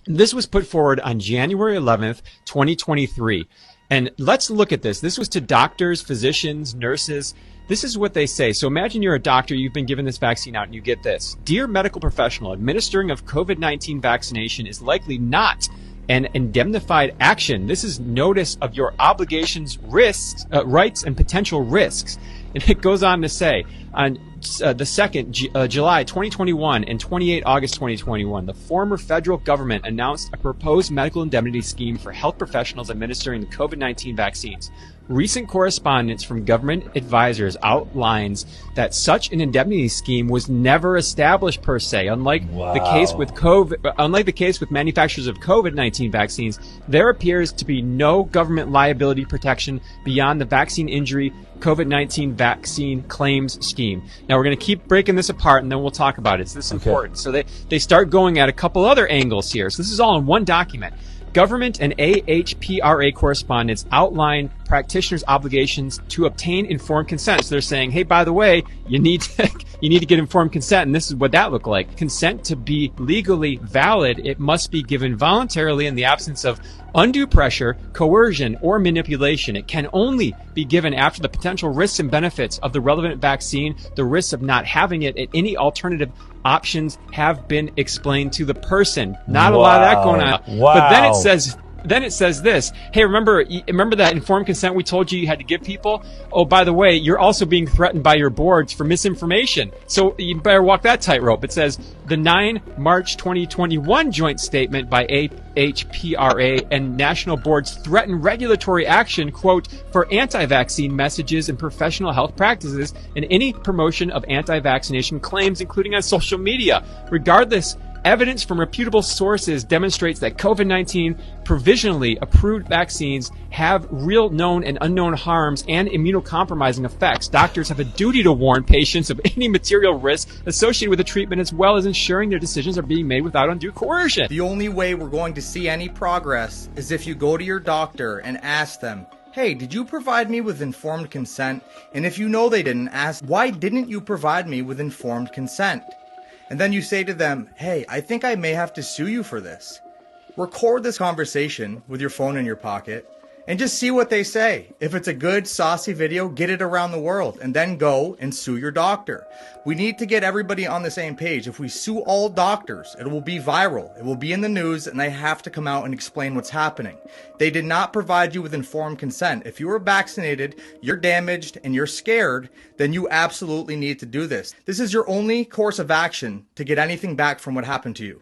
This was put forward on January 11th, 2023. And let's look at this. This was to doctors, physicians, nurses. This is what they say. So imagine you're a doctor, you've been given this vaccine out, and you get this. Dear medical professional, administering of COVID-19 vaccination is likely not an indemnified action. This is notice of your obligations, risks, rights, and potential risks. And it goes on to say, on the 2nd July 2021 and 28 August 2021, the former federal government announced a proposed medical indemnity scheme for health professionals administering the COVID-19 vaccines. Recent correspondence from government advisors outlines that such an indemnity scheme was never established per se. Unlike the case with manufacturers of COVID-19 vaccines, there appears to be no government liability protection beyond the vaccine injury COVID-19 vaccine claims scheme. Now we're going to keep breaking this apart and then we'll talk about it. It's this important. So they start going at a couple other angles here. So this is all in one document. Government and AHPRA correspondence outline practitioners' obligations to obtain informed consent. So they're saying, hey, by the way, you need to get informed consent, and this is what that looked like. Consent to be legally valid, it must be given voluntarily in the absence of undue pressure, coercion, or manipulation. It can only be given after the potential risks and benefits of the relevant vaccine, the risks of not having it, and any alternative options have been explained to the person. Not a lot of that going on. Wow. But then it says this. Hey, remember that informed consent we told you had to give people? Oh, by the way, you're also being threatened by your boards for misinformation. So you better walk that tightrope. It says the 9 March 2021 joint statement by AHPRA and national boards threaten regulatory action, quote, for anti-vaccine messages and professional health practices and any promotion of anti-vaccination claims, including on social media. Regardless, evidence from reputable sources demonstrates that COVID-19 provisionally approved vaccines have real known and unknown harms and immunocompromising effects. Doctors have a duty to warn patients of any material risk associated with the treatment, as well as ensuring their decisions are being made without undue coercion. The only way we're going to see any progress is if you go to your doctor and ask them, hey, did you provide me with informed consent? And if you know they didn't, ask, why didn't you provide me with informed consent? And then you say to them, hey, I think I may have to sue you for this. Record this conversation with your phone in your pocket and just see what they say. If it's a good, saucy video, get it around the world and then go and sue your doctor. We need to get everybody on the same page. If we sue all doctors, it will be viral. It will be in the news and they have to come out and explain what's happening. They did not provide you with informed consent. If you were vaccinated, you're damaged, and you're scared, then you absolutely need to do this. This is your only course of action to get anything back from what happened to you.